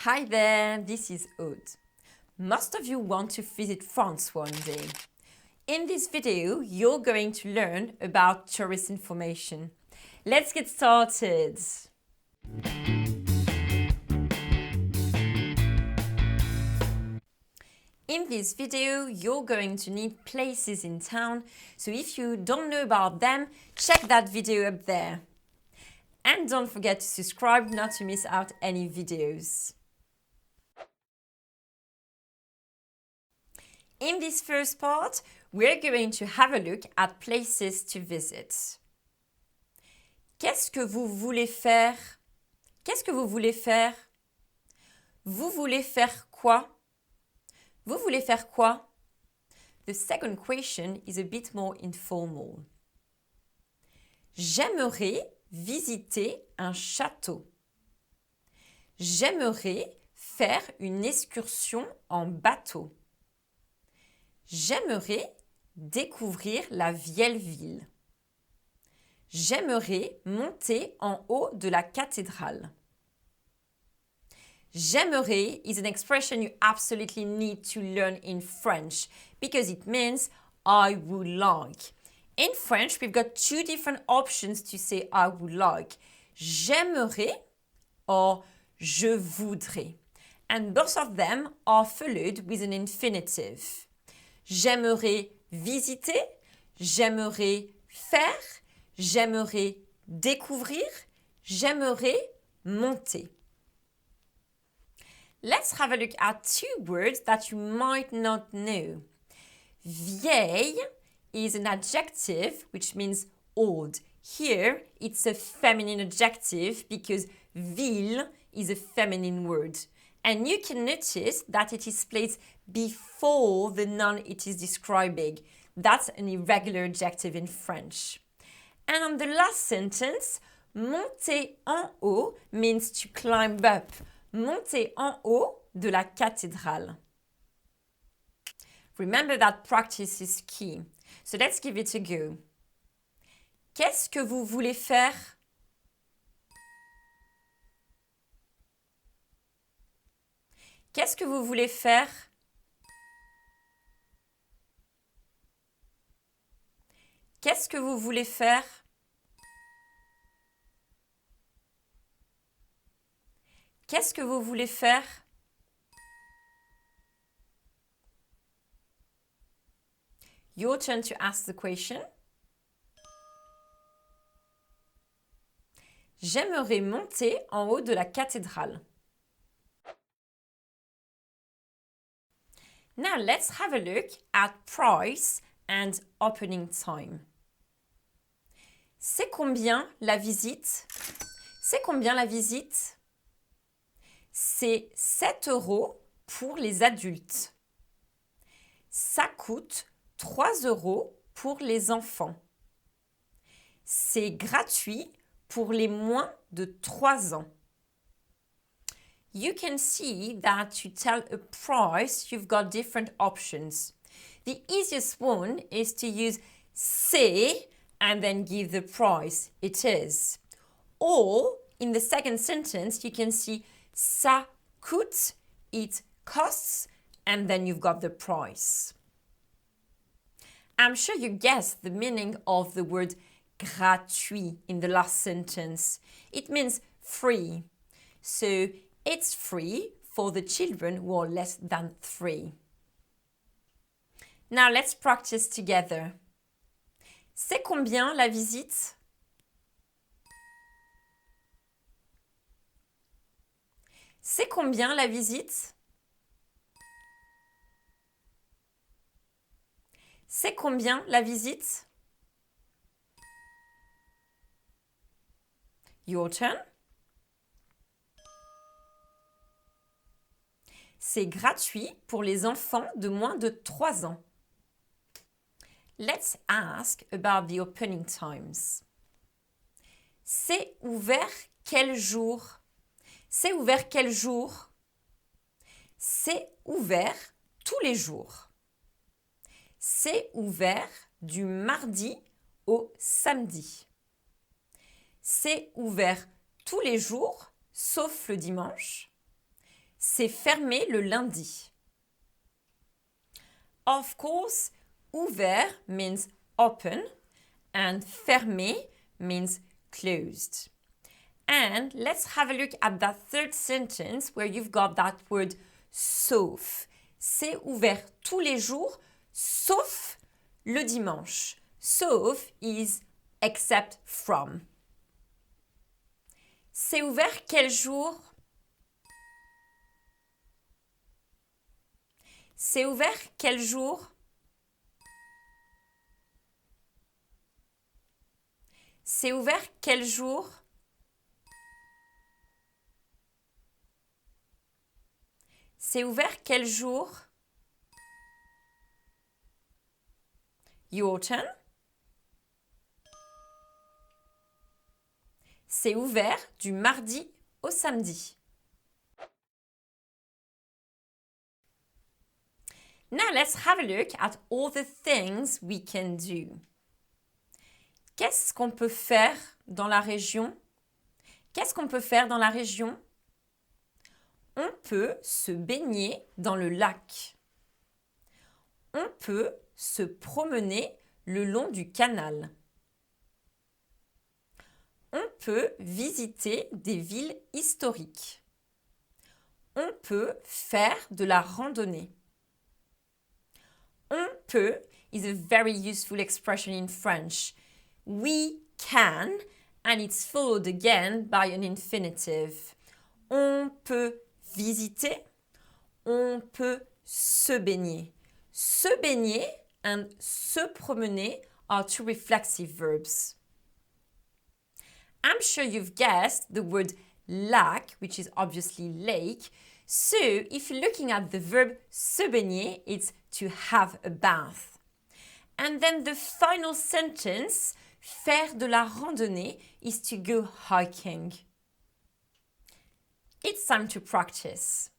Hi there, this is Aude. Most of you want to visit France one day. In this video, you're going to learn about tourist information. Let's get started. In this video, you're going to need places in town, so if you don't know about them, check that video up there. And don't forget to subscribe not to miss out any videos. In this first part, we're going to have a look at places to visit. Qu'est-ce que vous voulez faire? Qu'est-ce que vous voulez faire? Vous voulez faire quoi? Vous voulez faire quoi? The second question is a bit more informal. J'aimerais visiter un château. J'aimerais faire une excursion en bateau. J'aimerais découvrir la vieille ville. J'aimerais monter en haut de la cathédrale. J'aimerais is an expression you absolutely need to learn in French because it means I would like. In French, we've got two different options to say I would like. J'aimerais or je voudrais. And both of them are followed with an infinitive. J'aimerais visiter, j'aimerais faire, j'aimerais découvrir, j'aimerais monter. Let's have a look at two words that you might not know. Vieille is an adjective which means old. Here it's a feminine adjective because ville is a feminine word. And you can notice that it is placed before the noun it is describing. That's an irregular adjective in French. And on the last sentence, monter en haut means to climb up. Monter en haut de la cathédrale. Remember that practice is key. So let's give it a go. Qu'est-ce que vous voulez faire? Qu'est-ce que vous voulez faire? Qu'est-ce que vous voulez faire? Qu'est-ce que vous voulez faire? Your turn to ask the question. J'aimerais monter en haut de la cathédrale. Now let's have a look at price and opening time. C'est combien la visite? C'est combien la visite? C'est 7 € pour les adultes. Ça coûte 3 € pour les enfants. C'est gratuit pour les moins de 3 ans. You can see that to tell a price, you've got different options. The easiest one is to use c'est and then give the price. It is. Or in the second sentence, you can see ça coûte, it costs, and then you've got the price. I'm sure you guessed the meaning of the word gratuit in the last sentence. It means free. So it's free for the children who are less than 3. Now let's practice together. C'est combien la visite? C'est combien la visite? C'est combien la visite? Your turn. C'est gratuit pour les enfants de moins de 3 ans. Let's ask about the opening times. C'est ouvert quel jour? C'est ouvert quel jour? C'est ouvert tous les jours. C'est ouvert du mardi au samedi. C'est ouvert tous les jours, sauf le dimanche. c'est fermé le lundi. Of course, ouvert means open and fermé means closed. And let's have a look at that third sentence where you've got that word sauf. C'est ouvert tous les jours sauf le dimanche. Sauf is except from. C'est ouvert quel jour? C'est ouvert quel jour? C'est ouvert quel jour? C'est ouvert quel jour? Your turn. C'est ouvert du mardi au samedi. Now let's have a look at all the things we can do. Qu'est-ce qu'on peut faire dans la région? Qu'est-ce qu'on peut faire dans la région? On peut se baigner dans le lac. On peut se promener le long du canal. On peut visiter des villes historiques. On peut faire de la randonnée. On peut is a very useful expression in French. We can, and it's followed again by an infinitive. On peut visiter. On peut se baigner. Se baigner and se promener are two reflexive verbs. I'm sure you've guessed the word lac, which is obviously lake. So if you're looking at the verb se baigner, it's to have a bath. And then the final sentence, faire de la randonnée, is to go hiking. It's time to practice.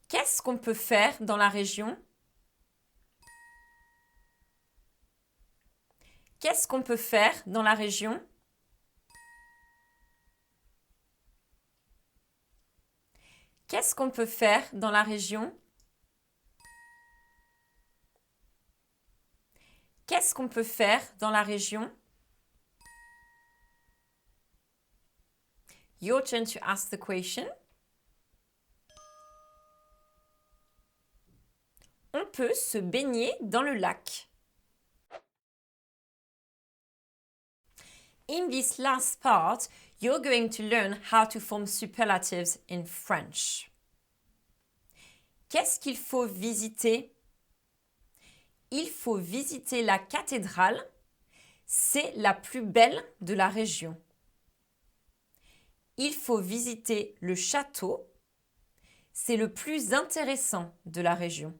Qu'est-ce qu'on peut faire dans la région? Qu'est-ce qu'on peut faire dans la région? Qu'est-ce qu'on peut faire dans la région? Qu'est-ce qu'on peut faire dans la région? Your turn to ask the question. On peut se baigner dans le lac. In this last part, you're going to learn how to form superlatives in French. Qu'est-ce qu'il faut visiter? Il faut visiter la cathédrale. C'est la plus belle de la région. Il faut visiter le château. C'est le plus intéressant de la région.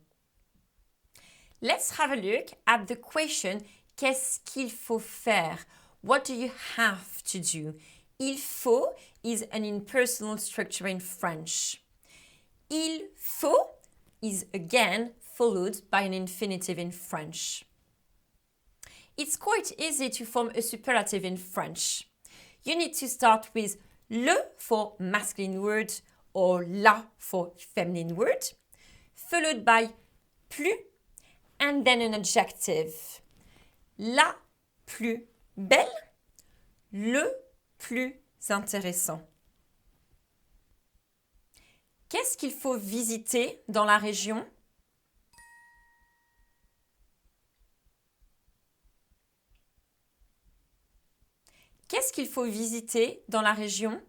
Let's have a look at the question qu'est-ce qu'il faut faire? What do you have to do? Il faut is an impersonal structure in French. Il faut is again followed by an infinitive in French. It's quite easy to form a superlative in French. You need to start with le for masculine word or la for feminine word, followed by plus and then an adjective. La plus belle, le plus intéressant. Qu'est-ce qu'il faut visiter dans la région? Qu'est-ce qu'il faut visiter dans la région?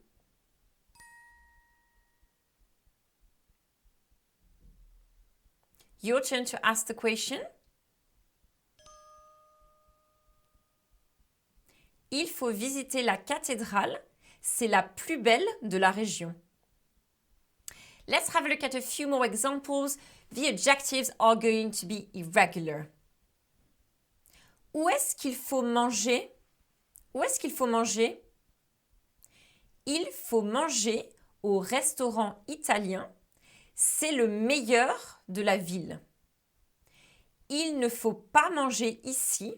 Your turn to ask the question. Il faut visiter la cathédrale. C'est la plus belle de la région. Let's have a look at a few more examples. The adjectives are going to be irregular. Où est-ce qu'il faut manger? Où est-ce qu'il faut manger? Il faut manger au restaurant italien. C'est le meilleur de la ville. Il ne faut pas manger ici.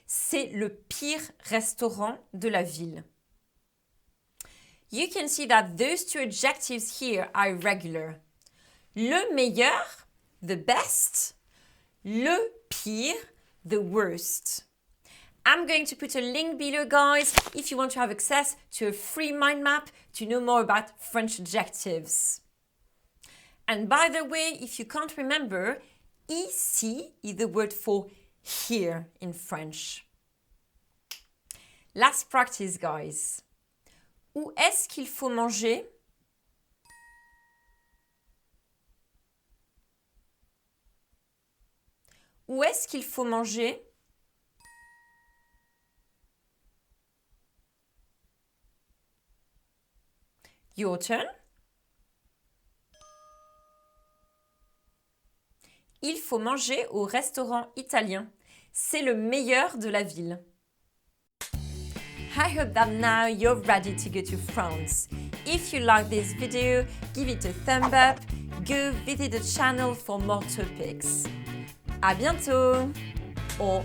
C'est le pire restaurant de la ville. You can see that those two adjectives here are irregular. Le meilleur, the best. Le pire, the worst. I'm going to put a link below, guys, if you want to have access to a free mind map to know more about French adjectives. And by the way, if you can't remember, ici is the word for here in French. Last practice, guys. Où est-ce qu'il faut manger? Où est-ce qu'il faut manger? Your turn. Il faut manger au restaurant italien. C'est le meilleur de la ville. I hope that now you're ready to go to France. If you like this video, give it a thumb up. Go visit the channel for more topics. À bientôt! Au